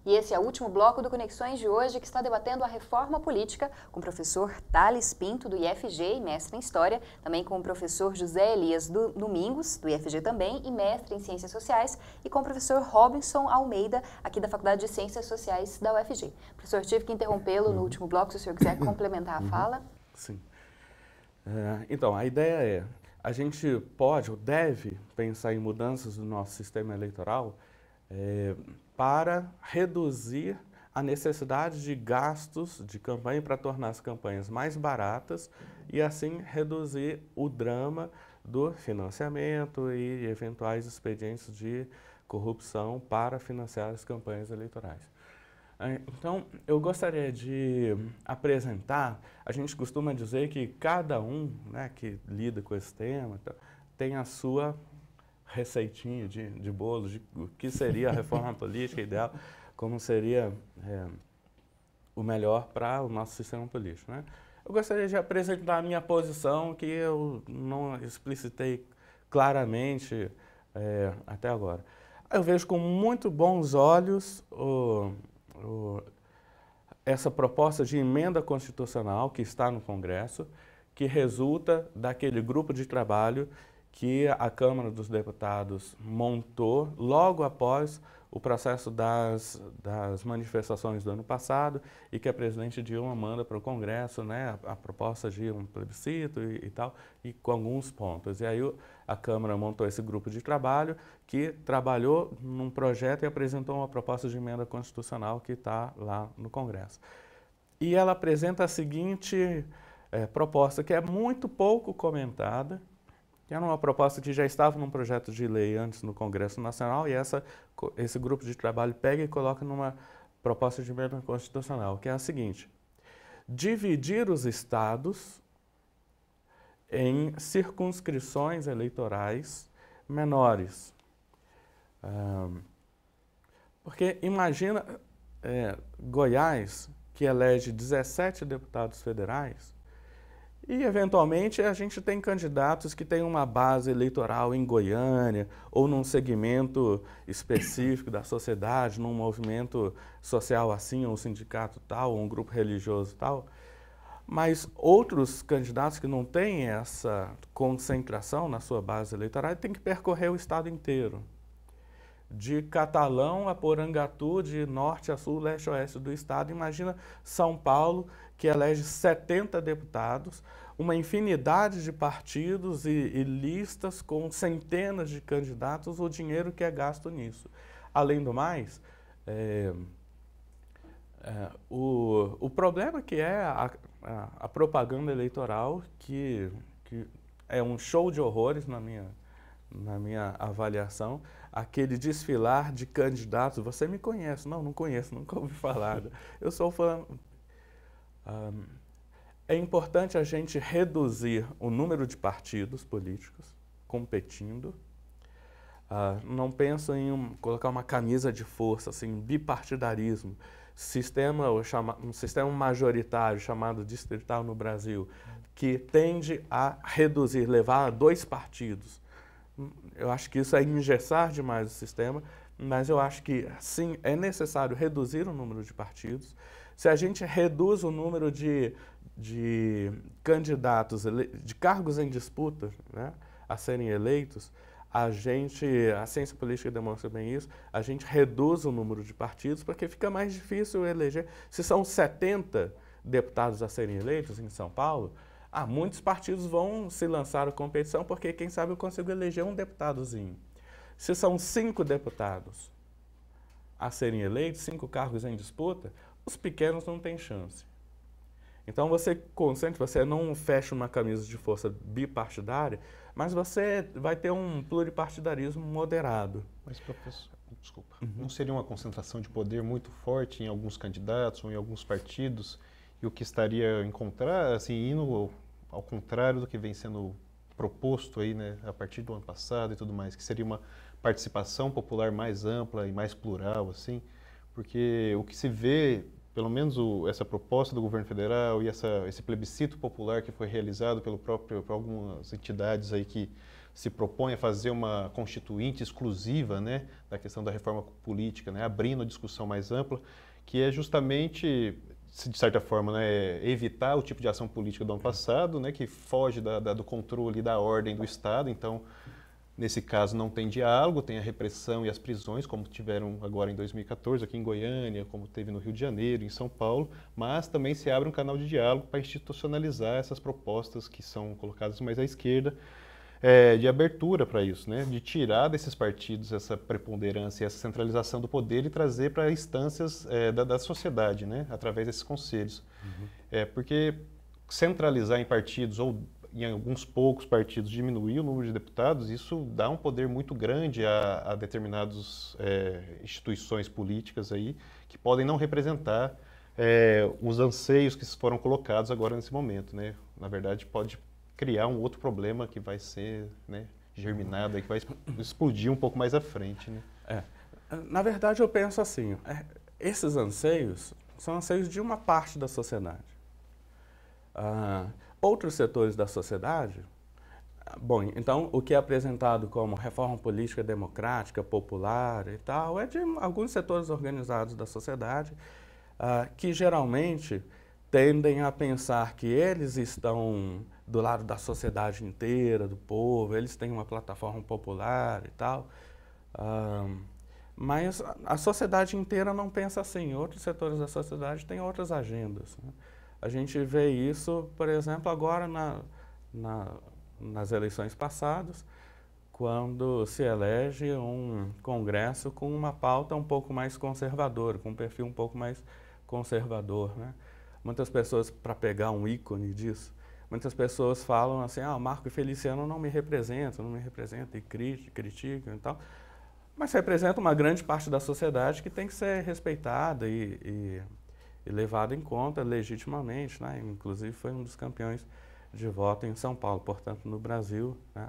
E esse é o último bloco do Conexões de hoje, que está debatendo a reforma política com o professor Thales Pinto, do IFG e mestre em História, também com o professor José Elias Domingos, do IFG também, e mestre em Ciências Sociais, e com o professor Robinson Almeida, aqui da Faculdade de Ciências Sociais da UFG. Professor, tive que interrompê-lo no último bloco, se o senhor quiser complementar a fala. Sim. Então, a ideia é, a gente pode ou deve pensar em mudanças no nosso sistema eleitoral para reduzir a necessidade de gastos de campanha para tornar as campanhas mais baratas e assim reduzir o drama do financiamento e eventuais expedientes de corrupção para financiar as campanhas eleitorais. Então, eu gostaria de apresentar, a gente costuma dizer que cada um, né, que lida com esse tema tem a sua receitinha de bolo, de o que seria a reforma política ideal, como seria o melhor para o nosso sistema político, né? Eu gostaria de apresentar a minha posição, que eu não explicitei claramente até agora. Eu vejo com muito bons olhos essa proposta de emenda constitucional que está no Congresso, que resulta daquele grupo de trabalho que a Câmara dos Deputados montou logo após o processo das manifestações do ano passado e que a presidente Dilma manda para o Congresso, né, a proposta de um plebiscito e tal, e com alguns pontos. E aí a Câmara montou esse grupo de trabalho que trabalhou num projeto e apresentou uma proposta de emenda constitucional que está lá no Congresso. E ela apresenta a seguinte proposta, que é muito pouco comentada, que era uma proposta que já estava num projeto de lei antes no Congresso Nacional, e esse grupo de trabalho pega e coloca numa proposta de emenda constitucional, que é a seguinte: dividir os estados em circunscrições eleitorais menores. Porque imagina Goiás, que elege 17 deputados federais, e, eventualmente, a gente tem candidatos que têm uma base eleitoral em Goiânia ou num segmento específico da sociedade, num movimento social assim, ou um sindicato tal, ou um grupo religioso tal. Mas outros candidatos que não têm essa concentração na sua base eleitoral têm que percorrer o estado inteiro. De Catalão a Porangatu, de norte a sul, leste a oeste do estado. Imagina São Paulo, que elege 70 deputados, uma infinidade de partidos e listas com centenas de candidatos, o dinheiro que é gasto nisso. Além do mais, o problema que é a propaganda eleitoral, que é um show de horrores na minha avaliação, aquele desfilar de candidatos. Você me conhece? Não conheço, nunca ouvi falar. Eu sou fã. É importante a gente reduzir o número de partidos políticos competindo. Não penso em colocar uma camisa de força, assim, bipartidarismo. Um sistema majoritário chamado distrital no Brasil, que tende a reduzir, levar a 2 partidos. Eu acho que isso é engessar demais o sistema, mas eu acho que, sim, é necessário reduzir o número de partidos. Se a gente reduz o número de candidatos, de cargos em disputa, né, a serem eleitos, a ciência política demonstra bem isso, a gente reduz o número de partidos porque fica mais difícil eleger. Se são 70 deputados a serem eleitos em São Paulo, muitos partidos vão se lançar à competição, porque quem sabe eu consigo eleger um deputadozinho. Se são 5 deputados a serem eleitos, 5 cargos em disputa, os pequenos não têm chance. Então você não fecha uma camisa de força bipartidária, mas você vai ter um pluripartidarismo moderado. Mas, professor, desculpa, não seria uma concentração de poder muito forte em alguns candidatos ou em alguns partidos, e o que estaria indo ao contrário do que vem sendo proposto aí, né, a partir do ano passado e tudo mais, que seria uma participação popular mais ampla e mais plural, assim, porque o que se vê pelo menos essa proposta do governo federal e esse plebiscito popular que foi realizado por algumas entidades aí que se propõem a fazer uma constituinte exclusiva, né, da questão da reforma política, né, abrindo a discussão mais ampla, que é justamente, de certa forma, né, evitar o tipo de ação política do ano passado, né, que foge do controle da ordem do Estado. Então, nesse caso, não tem diálogo, tem a repressão e as prisões, como tiveram agora em 2014, aqui em Goiânia, como teve no Rio de Janeiro, em São Paulo, mas também se abre um canal de diálogo para institucionalizar essas propostas que são colocadas mais à esquerda, de abertura para isso, né? De tirar desses partidos essa preponderância, essa centralização do poder e trazer para instâncias da sociedade, né? Através desses conselhos. Porque centralizar em partidos ou em alguns poucos partidos diminuir o número de deputados, isso dá um poder muito grande a determinadas instituições políticas aí, que podem não representar os anseios que foram colocados agora nesse momento, né? Na verdade, pode criar um outro problema que vai ser, né, germinado, que vai explodir um pouco mais à frente, né? Na verdade, eu penso assim, esses anseios são anseios de uma parte da sociedade. Outros setores da sociedade, bom, então o que é apresentado como reforma política democrática, popular e tal, é de alguns setores organizados da sociedade que geralmente tendem a pensar que eles estão do lado da sociedade inteira, do povo, eles têm uma plataforma popular e tal, mas a sociedade inteira não pensa assim, outros setores da sociedade têm outras agendas, né? A gente vê isso, por exemplo, agora nas eleições passadas, quando se elege um congresso com uma pauta um pouco mais conservadora, com um perfil um pouco mais conservador, né? Muitas pessoas, para pegar um ícone disso, muitas pessoas falam assim, Marco Feliciano não me representa e criticam e tal, mas representa uma grande parte da sociedade que tem que ser respeitada e levado em conta legitimamente, né? Inclusive foi um dos campeões de voto em São Paulo, portanto no Brasil, né?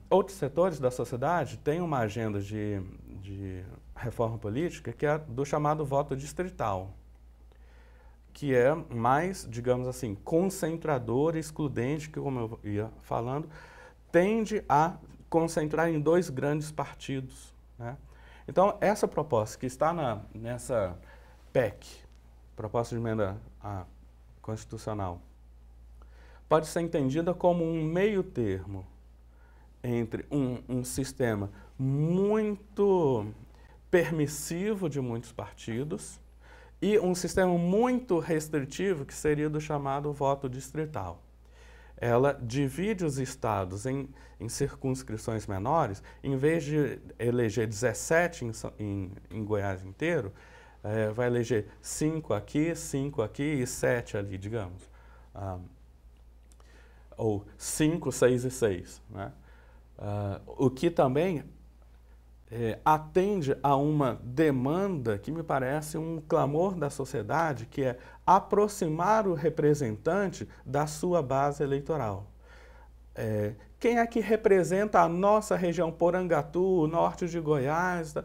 Outros setores da sociedade têm uma agenda de reforma política que é do chamado voto distrital, que é mais, digamos assim, concentrador e excludente, que, como eu ia falando, tende a concentrar em dois grandes partidos, né? Então, essa proposta que está nessa PEC, proposta de emenda constitucional, pode ser entendida como um meio termo entre um sistema muito permissivo de muitos partidos e um sistema muito restritivo que seria do chamado voto distrital. Ela divide os estados em circunscrições menores, em vez de eleger 17 em Goiás inteiro, vai eleger 5 aqui e 7 ali, digamos. Ou 5, 6 e 6, né? O que também atende a uma demanda que me parece um clamor da sociedade, que é aproximar o representante da sua base eleitoral. Quem é que representa a nossa região, Porangatu, norte de Goiás?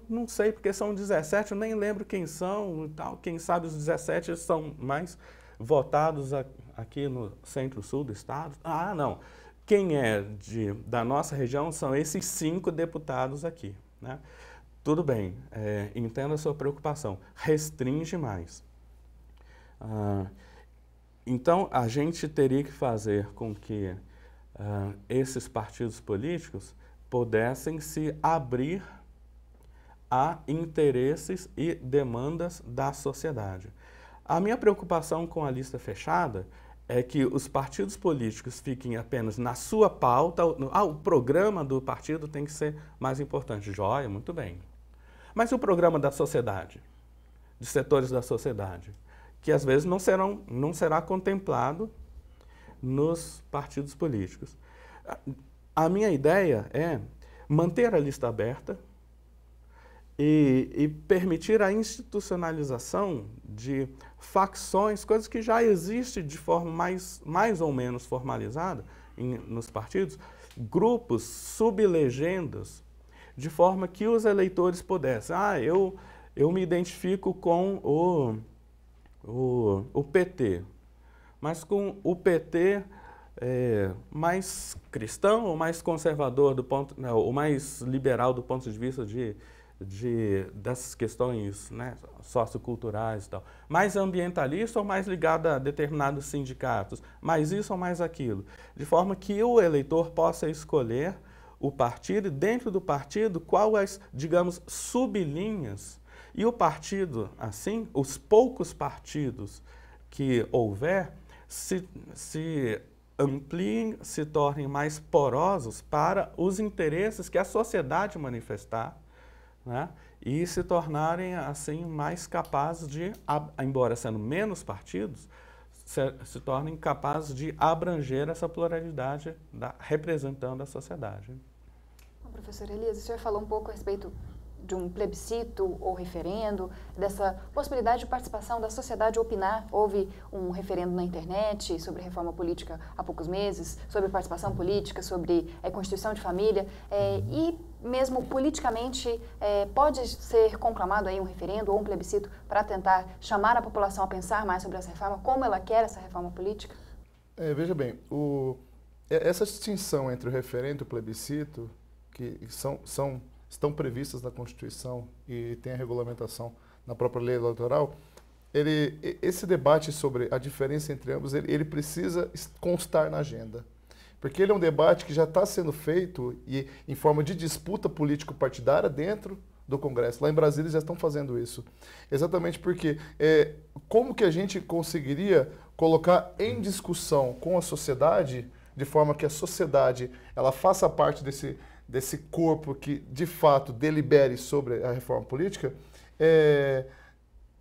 Não sei, porque são 17, eu nem lembro quem são e tal. Quem sabe os 17 são mais votados aqui no centro-sul do estado? Não. Quem é da nossa região são esses 5 deputados aqui, né? Tudo bem, entendo a sua preocupação, restringe mais. Então, a gente teria que fazer com que esses partidos políticos pudessem se abrir a interesses e demandas da sociedade. A minha preocupação com a lista fechada é que os partidos políticos fiquem apenas na sua pauta. O programa do partido tem que ser mais importante. Joia, muito bem. Mas e o programa da sociedade, de setores da sociedade, que às vezes não será contemplado nos partidos políticos? A minha ideia é manter a lista aberta e permitir a institucionalização de facções, coisas que já existem de forma mais ou menos formalizada nos partidos, grupos, sublegendas, de forma que os eleitores pudessem, eu eu me identifico com o PT, mas com o PT mais cristão ou mais conservador, ou mais liberal do ponto de vista dessas questões, né, socioculturais e tal, mais ambientalista ou mais ligado a determinados sindicatos, mais isso ou mais aquilo, de forma que o eleitor possa escolher o partido e dentro do partido quais, digamos, sublinhas, e o partido, assim, os poucos partidos que houver, se ampliem, se tornem mais porosos para os interesses que a sociedade manifestar, né? E se tornarem, assim, mais capazes de, embora sendo menos partidos, se tornem capazes de abranger essa pluralidade representando a sociedade. Bom, professor Elias, o senhor falou um pouco a respeito de um plebiscito ou referendo, dessa possibilidade de participação da sociedade opinar. Houve um referendo na internet sobre reforma política há poucos meses, sobre participação política, sobre constituição de família, e mesmo politicamente pode ser conclamado aí um referendo ou um plebiscito para tentar chamar a população a pensar mais sobre essa reforma, como ela quer essa reforma política? Veja bem, essa distinção entre o referendo e o plebiscito, que estão previstas na Constituição e tem a regulamentação na própria lei eleitoral, esse debate sobre a diferença entre ambos, ele precisa constar na agenda. Porque ele é um debate que já está sendo feito em forma de disputa político-partidária dentro do Congresso. Lá em Brasília eles já estão fazendo isso. Exatamente porque como que a gente conseguiria colocar em discussão com a sociedade, de forma que a sociedade ela faça parte desse corpo que, de fato, delibere sobre a reforma política,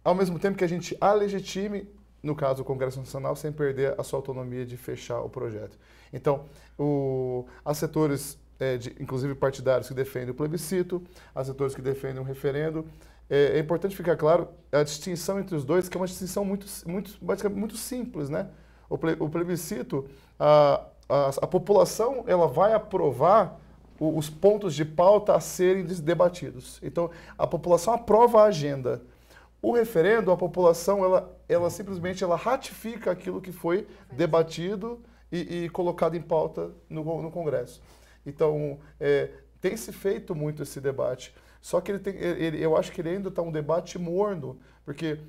ao mesmo tempo que a gente a legitime, no caso do Congresso Nacional, sem perder a sua autonomia de fechar o projeto. Então, há setores, inclusive partidários, que defendem o plebiscito, há setores que defendem um referendo. É importante ficar claro a distinção entre os dois, que é uma distinção basicamente muito simples, né? O plebiscito, a população ela vai aprovar os pontos de pauta a serem debatidos. Então, a população aprova a agenda. O referendo, a população, ela simplesmente ratifica aquilo que foi debatido e colocado em pauta no Congresso. Então, tem se feito muito esse debate. Só que eu acho que ele ainda está um debate morno, porque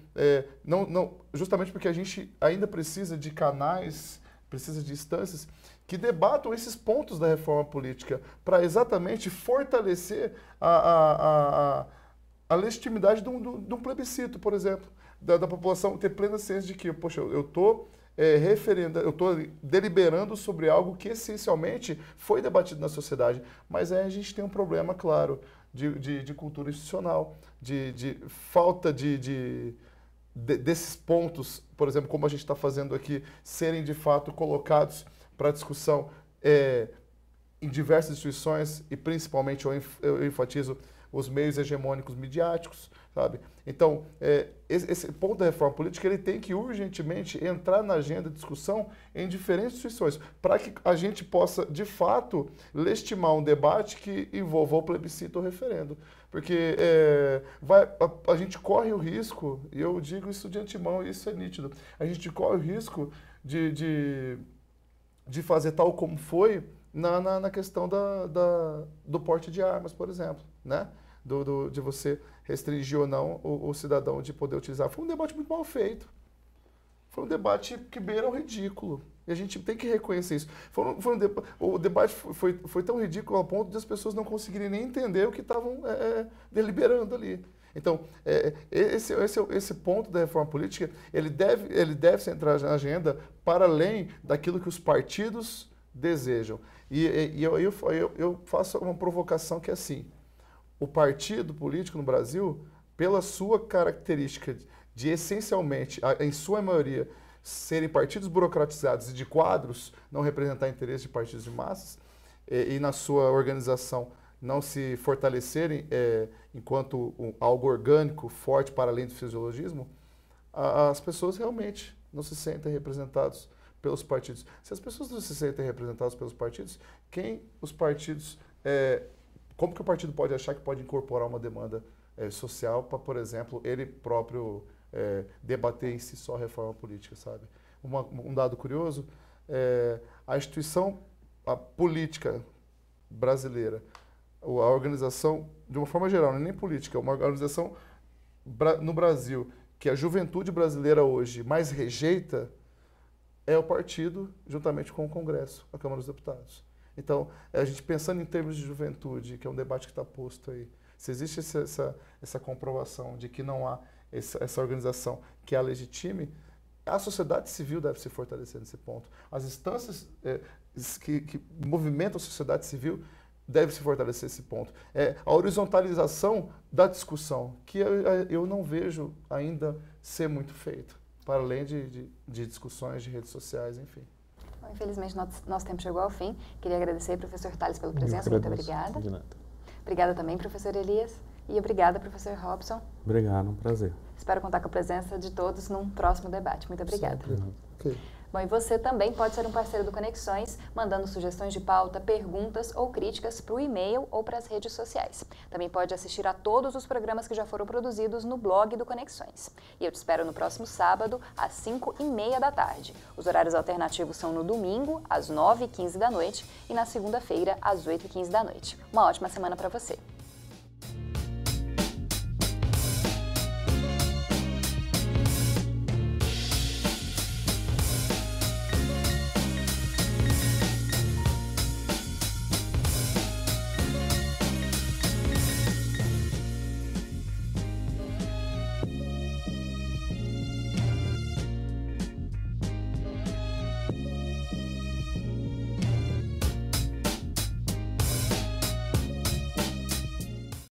justamente porque a gente ainda precisa de canais, precisa de instâncias que debatam esses pontos da reforma política para exatamente fortalecer a legitimidade de um plebiscito, por exemplo, da população ter plena ciência de que, poxa, eu estou deliberando sobre algo que essencialmente foi debatido na sociedade, mas aí a gente tem um problema, claro, de cultura institucional, de falta desses pontos, por exemplo, como a gente está fazendo aqui, serem de fato colocados para discussão em diversas instituições e principalmente eu enfatizo os meios hegemônicos midiáticos, sabe? Então, esse ponto da reforma política ele tem que urgentemente entrar na agenda de discussão em diferentes instituições para que a gente possa, de fato, legitimar um debate que envolva o plebiscito ou o referendo. Porque a gente corre o risco, e eu digo isso de antemão, e isso é nítido, a gente corre o risco de fazer tal como foi na questão do porte de armas, por exemplo, né? De você restringir ou não o cidadão de poder utilizar. Foi um debate muito mal feito. Foi um debate que beira o ridículo. E a gente tem que reconhecer isso. O debate foi tão ridículo ao ponto de as pessoas não conseguirem nem entender o que estavam deliberando ali. Então, esse ponto da reforma política, ele deve ser entrar na agenda para além daquilo que os partidos desejam. E eu faço uma provocação que é assim, o partido político no Brasil, pela sua característica de essencialmente, em sua maioria, serem partidos burocratizados e de quadros, não representar interesses de partidos de massas, e na sua organização não se fortalecerem enquanto algo orgânico, forte para além do fisiologismo, as pessoas realmente não se sentem representadas pelos partidos. Se as pessoas não se sentem representadas pelos partidos, como que o partido pode achar que pode incorporar uma demanda social para, por exemplo, ele próprio debater em si só a reforma política, sabe? Um dado curioso, a instituição política brasileira, a organização, de uma forma geral, não é nem política, uma organização no Brasil que a juventude brasileira hoje mais rejeita é o partido, juntamente com o Congresso, a Câmara dos Deputados. Então, a gente pensando em termos de juventude, que é um debate que está posto aí, se existe essa comprovação de que não há essa organização que a legitime, a sociedade civil deve se fortalecer nesse ponto. As instâncias que movimentam a sociedade civil devem se fortalecer nesse ponto. A horizontalização da discussão, que eu não vejo ainda ser muito feita, para além de discussões de redes sociais, enfim. Bom, infelizmente, nosso tempo chegou ao fim. Queria agradecer ao professor Tales pela presença. Muito obrigada. De nada. Obrigada também, professor Elias. E obrigada, professor Robson. Obrigado, um prazer. Espero contar com a presença de todos num próximo debate. Muito obrigada. Okay. Bom, e você também pode ser um parceiro do Conexões, mandando sugestões de pauta, perguntas ou críticas para o e-mail ou para as redes sociais. Também pode assistir a todos os programas que já foram produzidos no blog do Conexões. E eu te espero no próximo sábado, às 5h30 da tarde. Os horários alternativos são no domingo, às 9h15 da noite, e na segunda-feira, às 8h15 da noite. Uma ótima semana para você!